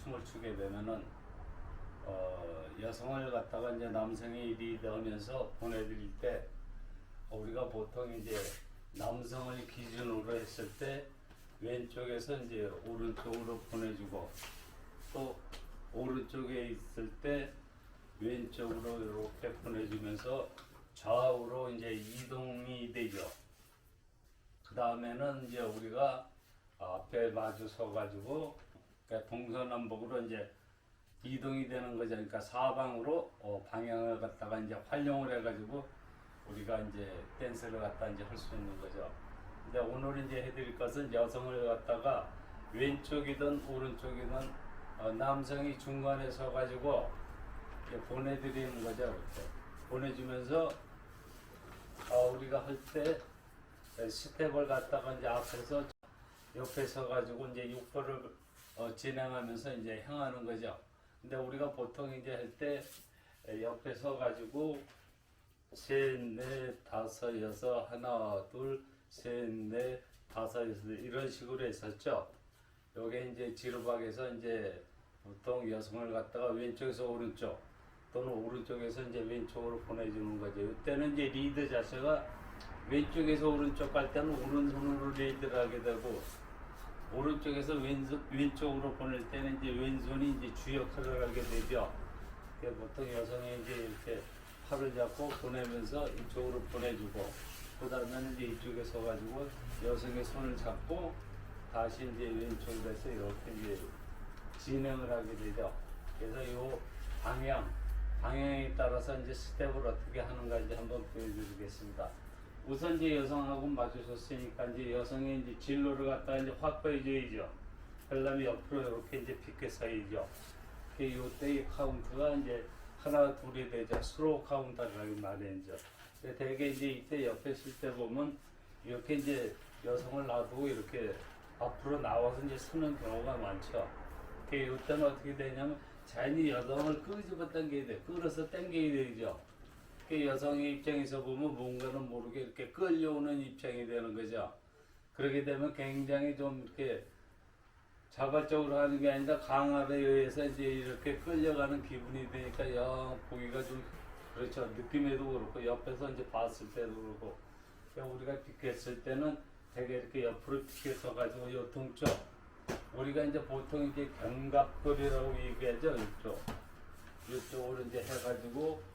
춤을 추게 되면은 여성을 갖다가 이제 남성이 리드하면서 보내드릴 때 우리가 보통 이제 남성을 기준으로 했을 때 왼쪽에서 이제 오른쪽으로 보내주고 또 오른쪽에 있을 때 왼쪽으로 이렇게 보내주면서 좌우로 이제 이동이 되죠. 그 다음에는 이제 우리가 앞에 마주 서가지고 그러니까 동서남북으로 이제 이동이 되는 거죠. 그러니까 사방으로 방향을 갖다가 이제 활용을 해가지고 우리가 이제 댄스를 갖다 이제 할 수 있는 거죠. 근데 오늘 이제 해드릴 것은 여성을 갖다가 왼쪽이든 오른쪽이든 남성이 중간에 서가지고 보내드리는 거죠. 이렇게 보내주면서 우리가 할 때 스텝을 갖다가 이제 앞에서 옆에 서가지고 이제 육보를 진행하면서 이제 향하는 거죠. 근데 우리가 보통 이제 할 때 옆에 서가지고 셋, 넷, 다섯, 여섯, 하나, 둘, 셋, 넷, 다섯, 여섯 이런 식으로 했었죠. 요게 이제 지루박에서 이제 보통 여성을 갖다가 왼쪽에서 오른쪽 또는 오른쪽에서 이제 왼쪽으로 보내주는 거죠. 이때는 이제 리드 자체가 왼쪽에서 오른쪽 갈 때는 오른손으로 리드를 하게 되고 오른쪽에서 왼쪽으로 보낼 때는 이제 왼손이 이제 주 역할을 하게 되죠. 보통 여성이 이제 이렇게 팔을 잡고 보내면서 이쪽으로 보내주고 그 다음에는 이제 이쪽에 서가지고 여성의 손을 잡고 다시 이제 왼쪽으로 해서 이렇게 이제 진행을 하게 되죠. 그래서 이 방향에 따라서 이제 스텝을 어떻게 하는가 이제 한번 보여드리겠습니다. 우선 이제 여성하고 마주쳤으니까 이제 여성의 이제 진로를 갖다가 이제 확보해줘야죠. 그다음에 옆으로 이렇게 이제 비켜서야죠. 이때의 카운트가 이제 하나 둘이 되죠. 스로우 카운트라고 말이죠. 대개 이제 이때 옆에 있을 때 보면 이렇게 이제 여성을 놔두고 이렇게 앞으로 나와서 이제 서는 경우가 많죠. 이때는 어떻게 되냐면 자연히 여성을 끄집어 당겨야 돼. 끌어서 당겨야 되죠. 여성의 입장에서 보면 뭔가는 모르게 이렇게 끌려오는 입장이 되는 거죠. 그렇게 되면 굉장히 좀 이렇게 자발적으로 하는 게 아니라 강압에 의해서 이제 이렇게 끌려가는 기분이 되니까 영 보기가 좀 그렇죠. 느낌에도 그렇고 옆에서 이제 봤을 때도 그렇고 우리가 비켰을 때는 되게 이렇게 옆으로 비켜서 가지고 요 동쪽 우리가 이제 보통 이제 견갑거리라고 얘기하죠. 이쪽으로 이제 해가지고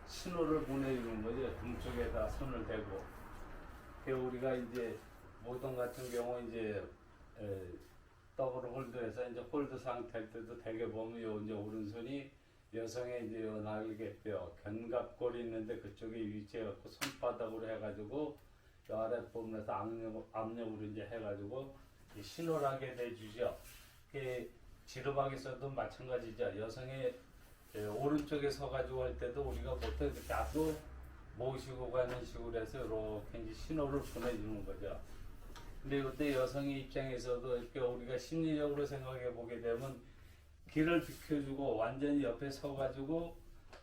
신호를 보내주는 거죠. 동쪽에다 손을 대고. 우리가 이제 모동 같은 경우 이제 더블 홀드해서 이제 홀드 상태일 때도 대개 보면 요 이제 오른손이 여성의 이제 요 날개뼈 견갑골이 있는데 그쪽에 위치해갖고 손바닥으로 해가지고 요 아랫부분에서 압력으로 이제 해가지고 신호를 하게 돼주죠. 지르박에서도 마찬가지죠. 여성의 오른쪽에 서가지고 할 때도 우리가 보통 이렇게 앞으로 모시고 가는 식으로 해서 이렇게 이제 신호를 보내주는 거죠. 근데 이때 여성의 입장에서도 이렇게 우리가 심리적으로 생각해 보게 되면 길을 비켜주고 완전히 옆에 서가지고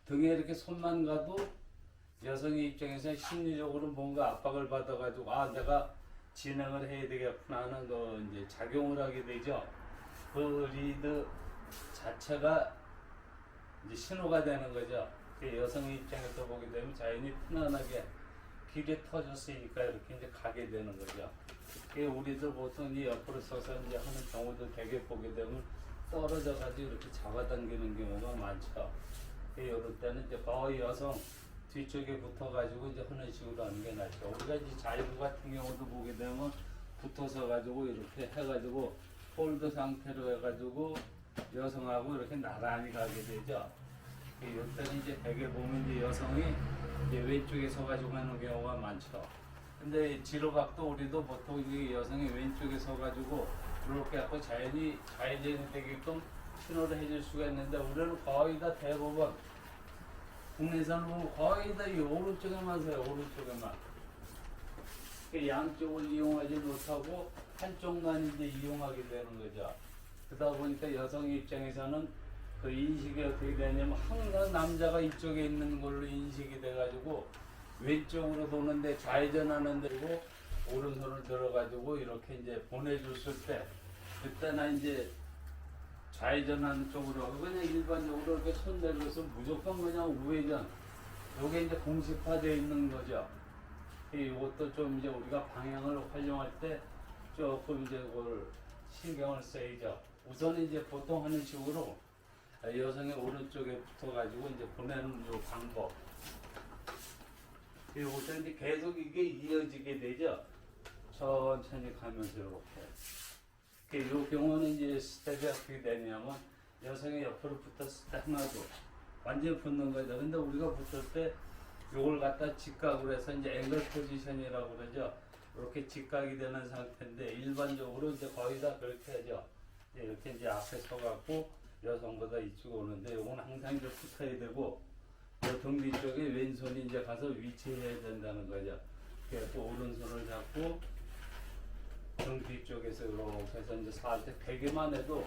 등에 이렇게 손만 가도 여성의 입장에서 심리적으로 뭔가 압박을 받아가지고 내가 진행을 해야 되겠구나 하는 거 이제 작용을 하게 되죠. 그 리드 자체가 이제 신호가 되는 거죠. 여성의 입장에서 보게 되면 자연히 편안하게 길이 터졌으니까 이렇게 이제 가게 되는 거죠. 우리들 보통 이 옆으로 서서 이제 하는 경우도 되게 보게 되면 떨어져 가지고 이렇게 잡아당기는 경우가 많죠. 이럴 때는 이제 거의 여성 뒤쪽에 붙어 가지고 이제 하는 식으로 하는 게 낫죠. 우리가 이제 자이브 같은 경우도 보게 되면 붙어서 가지고 이렇게 해가지고 홀드 상태로 해가지고 여성하고 이렇게 나란히 가게 되죠. 이때는 이제 대개 보면 이제 여성이 이제 왼쪽에 서가지고 하는 경우가 많죠. 근데 지로박도 우리도 보통 이제 여성이 왼쪽에 서가지고 이렇게 하고 자연히 좌회전이 되게끔 신호를 해줄 수가 있는데 우리는 거의 다 대부분 국내에서는 보면 거의 다 이 오른쪽에만 서요. 오른쪽에만. 양쪽을 이용하지 못하고 한쪽만 이제 이용하게 되는 거죠. 그러다 보니까 여성의 입장에서는 그 인식이 어떻게 되냐면 항상 남자가 이쪽에 있는 걸로 인식이 돼가지고 왼쪽으로 도는데 좌회전하는 데고 오른손을 들어가지고 이렇게 이제 보내줬을 때 그때나 이제 좌회전하는 쪽으로 하고 그냥 일반적으로 이렇게 손 내려서 무조건 그냥 우회전. 요게 이제 공식화되어 있는 거죠. 이것도 좀 이제 우리가 방향을 활용할 때 조금 이제 그걸 신경을 써야죠. 우선 이제 보통 하는 식으로 여성의 오른쪽에 붙어가지고 이제 보내는 요 방법. 요것도 이제 계속 이게 이어지게 되죠. 천천히 가면서 이렇게. 요 경우는 이제 스텝이 어떻게 되냐면 여성의 옆으로 붙었을 때 하나도 완전히 붙는 거죠. 근데 우리가 붙을 때 요걸 갖다 직각으로 해서 이제 앵글 포지션이라고 그러죠. 이렇게 직각이 되는 상태인데 일반적으로 이제 거의 다 그렇게 하죠. 이렇게 이제 앞에 서갖고 여성보다 이쪽 오는데 요건 항상 이제 붙어야 되고 등 뒤쪽에 왼손이 이제 가서 위치해야 된다는 거죠. 그래서 오른손을 잡고 등 뒤쪽에서 이렇게 해서 이제 살짝 베기만 해도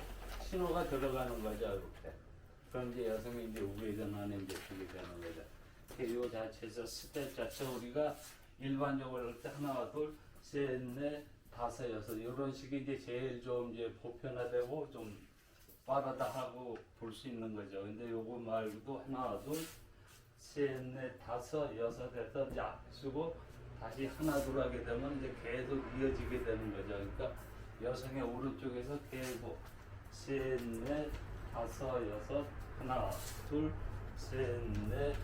신호가 들어가는 거죠. 이렇게. 그럼 이제 여성이 이제 우회전 안에 이제 되게 되는 거죠. 이 자체에서 스텝 자체 우리가 일반적으로 할 때 하나, 둘, 셋, 넷, 다섯, 여섯 이런 식이 이제 제일 좀 이제 보편화되고 좀 빠르다 하고 볼 수 있는 거죠. 근데 요거 말고도 하나, 둘, 셋, 넷, 다섯, 여섯 해서 이제 앞에 쓰고 다시 하나, 둘 하게 되면 이제 계속 이어지게 되는 거죠. 그러니까 여성의 오른쪽에서 계속 셋, 넷, 다섯, 여섯, 하나, 둘, 셋, 넷,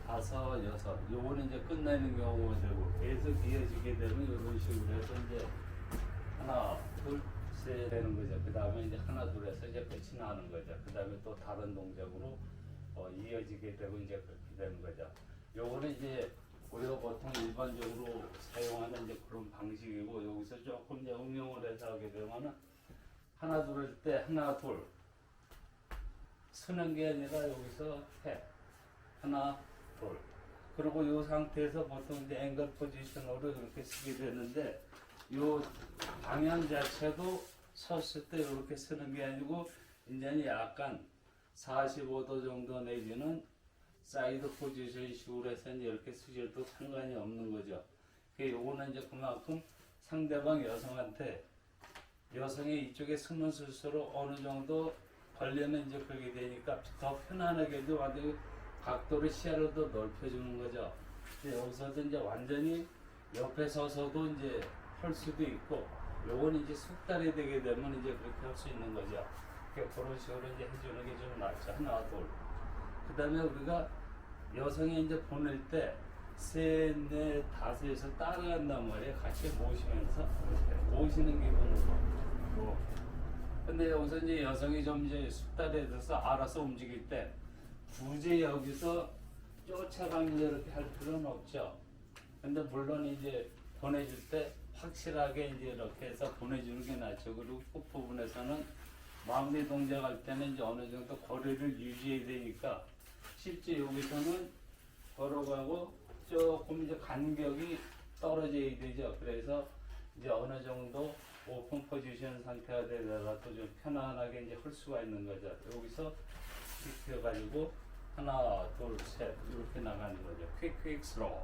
다섯, 여섯. 요거는 이제 끝내는 경우가 되고 계속 이어지게 되면 이런 식으로 해서 이제 하나, 둘, 셋 되는 거죠. 그 다음에 이제 하나, 둘 해서 이제 끝이 나는 거죠. 그 다음에 또 다른 동작으로 이어지게 되고 이제 그렇게 되는 거죠. 요거는 이제 우리가 보통 일반적으로 사용하는 이제 그런 방식이고 여기서 조금 이제 응용을 해서 하게 되면은 하나, 둘 할 때 하나, 둘 쓰는 게 아니라 여기서 해. 하나, 둘. 그리고 이 상태에서 보통 이제 앵글 포지션으로 이렇게 쓰게 되는데, 이 방향 자체도 섰을 때 이렇게 쓰는 게 아니고, 이제는 약간 45도 정도 내지는 사이드 포지션 식으로 해서 이제 이렇게 쓰셔도 상관이 없는 거죠. 요거는 이제 그만큼 상대방 여성한테 여성이 이쪽에 쓰면 쓸수록 어느 정도 걸리는 이제 그렇게 되니까 더 편안하게도 완전히 각도를 시야를 더 넓혀주는 거죠. 여기서도 이제 완전히 옆에 서서도 이제 할 수도 있고, 요건 이제 숙달이 되게 되면 이제 그렇게 할 수 있는 거죠. 그런 식으로 이제 해주는 게 좀 낫죠. 하나, 둘. 그 다음에 우리가 여성이 이제 보낼 때 셋, 넷, 다섯에서 따라간단 말이에요. 같이 모시면서 모시는 기분으로. 근데 여기서 이제 여성이 좀 이제 숙달이 돼서 알아서 움직일 때 굳이 여기서 쫓아가면서 이렇게 할 필요는 없죠. 근데 물론 이제 보내줄 때 확실하게 이제 이렇게 해서 보내주는 게 낫죠. 그리고 끝 부분에서는 마무리 동작할 때는 이제 어느 정도 거리를 유지해야 되니까 실제 여기서는 걸어가고 조금 이제 간격이 떨어져야 되죠. 그래서 이제 어느 정도 오픈 포지션 상태가 되더라도 좀 편안하게 이제 할 수가 있는 거죠. 여기서 이렇게 가지고 하나, 둘, 셋 이렇게 나가는 거죠. 퀵, 슬로우,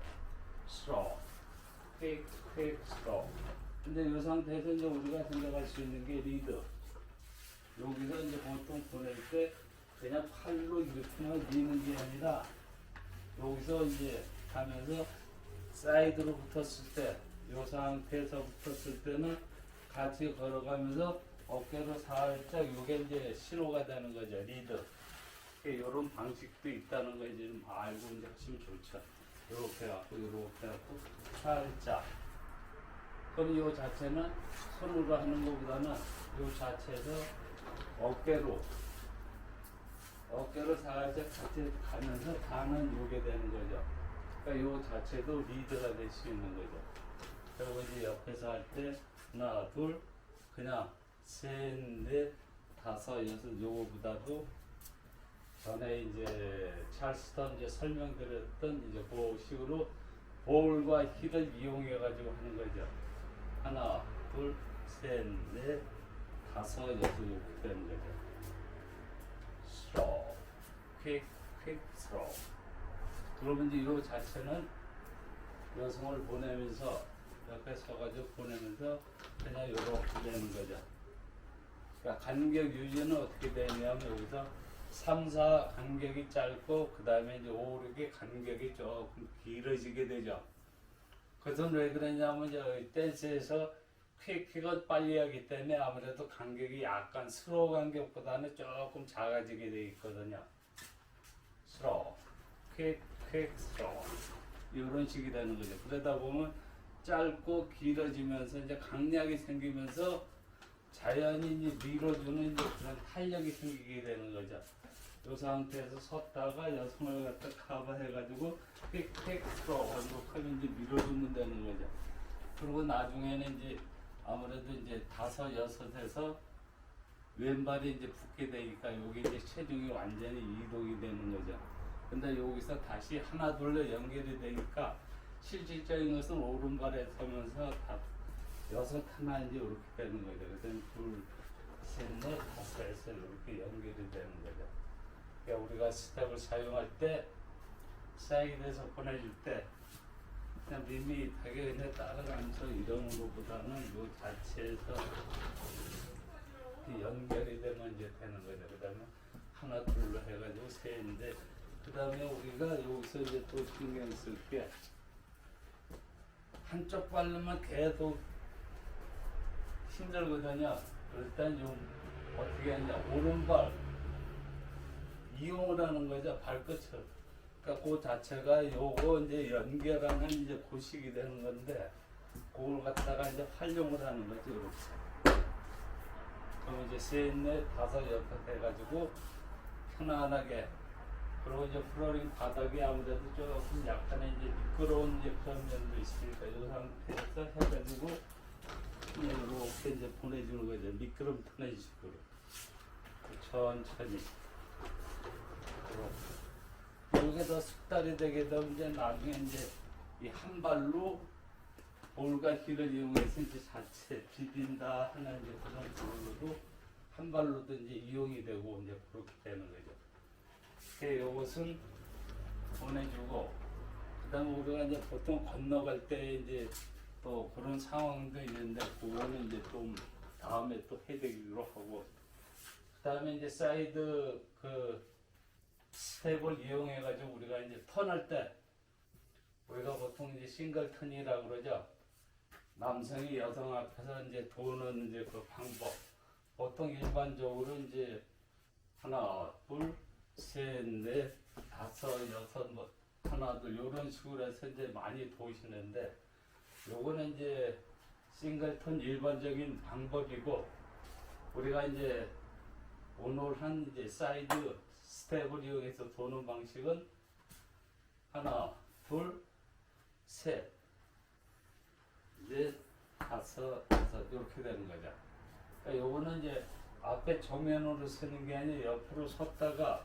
퀵, 슬로우. 근데 이 상태에서 이제 우리가 생각할 수 있는 게 리드. 여기서 이제 보통 보낼 때 그냥 팔로 이렇게만 미는 게 아니라 여기서 이제 가면서 사이드로 붙었을 때, 이 상태에서 붙었을 때는 같이 걸어가면서 어깨로 살짝 이게 이제 신호가 되는 거죠. 리드. 이런 방식도 있다는 거 이제 좀 알고 이제 하시면 좋죠. 이렇게 갖고 살짝. 그럼 이 자체는 손으로 하는 것보다는 이 자체에서 어깨로 살짝 같이 가면서 가는 요게 되는 거죠. 그러니까 이 자체도 리드가 될 수 있는 거죠. 그리고 이제 옆에서 할 때 하나, 둘, 그냥 셋, 넷, 다섯, 여섯 요거보다도 전에 이제 찰스턴 이제 설명드렸던 이제 그 식으로 볼과 힐을 이용해 가지고 하는 거죠. 하나, 둘, 셋, 넷, 다섯, 여섯 이렇게 되는 거죠. 스로우, 퀵, 스로우. 그러면 이제 이 자체는 여성을 보내면서 옆에 서가지고 보내면서 그냥 이렇게 되는 거죠. 그러니까 간격 유지는 어떻게 되냐면 여기서 3, 4 간격이 짧고 그 다음에 이제 5, 6의 간격이 조금 길어지게 되죠. 그것은 왜 그러냐면 이제 댄스에서 퀵은 빨리 하기 때문에 아무래도 간격이 약간 슬로우 간격보다는 조금 작아지게 돼 있거든요. 슬로우, 퀵, 슬로우 이런 식이 되는 거죠. 그러다 보면 짧고 길어지면서 이제 강약이 생기면서 자연히 이제 밀어주는 이제 그런 탄력이 생기게 되는 거죠. 이 상태에서 섰다가 여성을 갖다 커버해가지고 퀵 슬로우 하면 이제 밀어주면 되는 거죠. 그리고 나중에는 이제 아무래도 이제 5, 6에서 왼발이 이제 붙게 되니까 여기 이제 체중이 완전히 이동이 되는 거죠. 근데 여기서 다시 하나 둘로 연결이 되니까 실질적인 것은 오른발에 서면서 다 6 하나 이제 이렇게 되는 거죠. 그래서 둘, 셋, 넷, 5에서 이렇게 연결이 되는 거죠. 그러니까 우리가 스텝을 사용할 때 사이드에서 보내줄 때 그냥 밋밋하게 그냥 따라가면서 이런 것보다는 이 자체에서 연결이 되면 이제 되는 거죠. 그 다음에 하나 둘로 해가지고 셋인데 그 다음에 우리가 여기서 이제 또 신경 쓸 게 한쪽 발로만 계속 힘들거든요. 일단 좀 어떻게 하냐 오른발 이용을 하는 거죠. 발끝을. 그러니까 그 자체가 요거 이제 연결하는 이제 고식이 되는 건데 그걸 갖다가 이제 활용을 하는 거죠. 이렇게. 그럼 이제 셋, 넷, 5, 6 해가지고 편안하게 그리고 이제 플로링 바닥이 아무래도 조금 약간의 이제 미끄러운 이제 그런 면도 있으니까 이 상태에서 해가지고 이렇게 이제 보내주는 거죠. 미끄럼 터는 식으로 천천히. 이게 더 숙달이 되게 되면 이제 나중에 이제 이 한 발로 볼과 힐을 이용해서 이제 자체 비빈다 하는 이제 그런 걸로도 한 발로도 이제 이용이 되고 이제 그렇게 되는 거죠. 이것은 보내주고 그다음에 우리가 이제 보통 건너갈 때 이제 또 그런 상황도 있는데 그거는 이제 좀 다음에 또 해드리기로 하고 그다음에 이제 사이드 그 스텝을 이용해 가지고 우리가 이제 턴할 때 우리가 보통 이제 싱글 턴이라고 그러죠. 남성이 여성 앞에서 이제 도는 이제 그 방법 보통 일반적으로 이제 하나 둘 셋, 넷, 5, 6, 뭐 하나, 둘 이런 식으로 해서 이제 많이 도시는데 요거는 이제 싱글턴 일반적인 방법이고 우리가 이제 오늘 한 이제 사이드 스텝을 이용해서 도는 방식은 하나, 둘, 셋, 넷, 5, 6 이렇게 되는 거죠. 그러니까 요거는 이제 앞에 정면으로 서는 게 아니라 옆으로 섰다가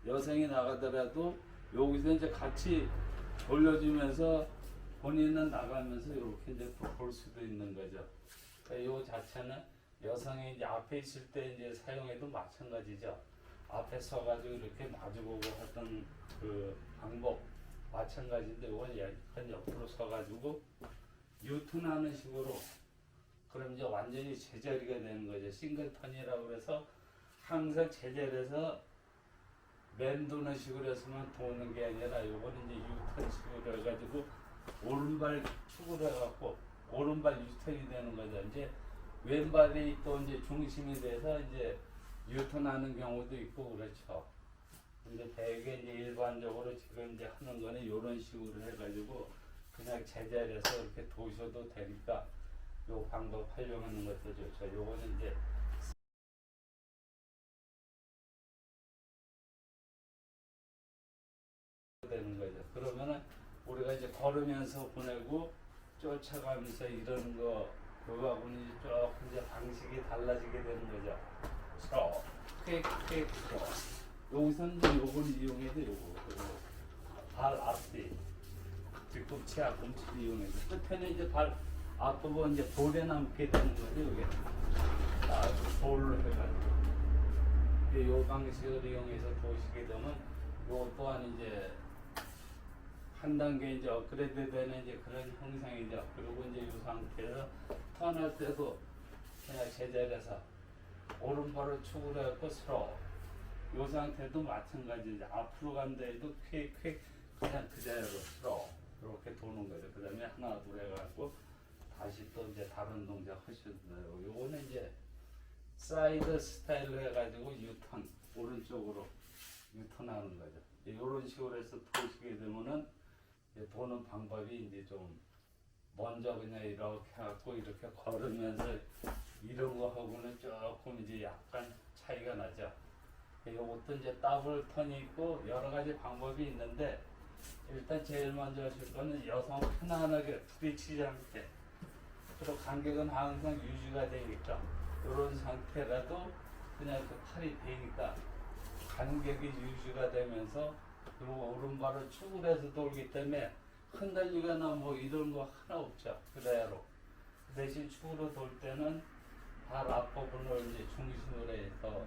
여성이 나가더라도 여기서 이제 같이 돌려주면서 본인은 나가면서 이렇게 이제 또 볼 수도 있는 거죠. 그러니까 이 자체는 여성이 이제 앞에 있을 때 이제 사용해도 마찬가지죠. 앞에 서가지고 이렇게 마주보고 하던 그 방법 마찬가지인데 이건 약간 옆으로 서가지고 유턴하는 식으로 그럼 이제 완전히 제자리가 되는 거죠. 싱글턴이라고 해서 항상 제자리에서 맨도는 식으로 해서만 도는 게 아니라 요거는 이제 유턴 식으로 해가지고 오른발 축으로 해갖고 오른발 유턴이 되는 거죠. 이제 왼발이 또 이제 중심이 돼서 이제 유턴하는 경우도 있고 그렇죠. 근데 대개 이제 일반적으로 지금 이제 하는 거는 이런 식으로 해가지고 그냥 제자리에서 이렇게 도셔도 되니까 요 방법 활용하는 것도 좋죠. 요거는 이제 되는 거죠. 그러면은 우리가 이제 걸으면서 보내고 쫓아가면서 이러는 거 그거하고는 이제 조금 이제 방식이 달라지게 되는 거죠. 퀵 여기서는 이제 요걸 이용해서 요거 발 앞뒤 뒤꿈치 앞꿈치를 이용해서 끝에는 이제 발 앞부분 이제 볼에 남게 되는 거죠. 이게 볼로 해가지고 이 방식을 이용해서 도시게 되면 요 또한 이제 한 단계 이제 업그레이드 되는 이제 그런 형상이죠. 그리고 이제 이 상태에서 턴할 때도 그냥 제자리에서 오른발을 축을 해갖고 쓸어. 이 상태도 마찬가지죠. 앞으로 간데도 퀵 그냥 그대로 쓸어. 이렇게 도는 거죠. 그 다음에 하나 둘 해갖고 다시 또 이제 다른 동작 하셔도 돼요. 요거는 이제 사이드 스타일로 해가지고 유턴, 오른쪽으로 유턴하는 거죠. 이런 식으로 해서 도시게 되면은 이제 도는 방법이 이제 좀 먼저 그냥 이렇게 해갖고 이렇게 걸으면서 이런 거 하고는 조금 이제 약간 차이가 나죠. 이것도 이제 더블 턴이 있고 여러 가지 방법이 있는데 일단 제일 먼저 하실 거는 여성 편안하게 부딪히지 않게, 그리고 간격은 항상 유지가 되니까 이런 상태라도 그냥 그 팔이 되니까 간격이 유지가 되면서, 그리고 오른발을 축을 해서 돌기 때문에 흔들리거나 뭐 이런 거 하나 없죠. 그대로. 그 대신 축으로 돌 때는 발 앞부분을 이제 중심으로 해서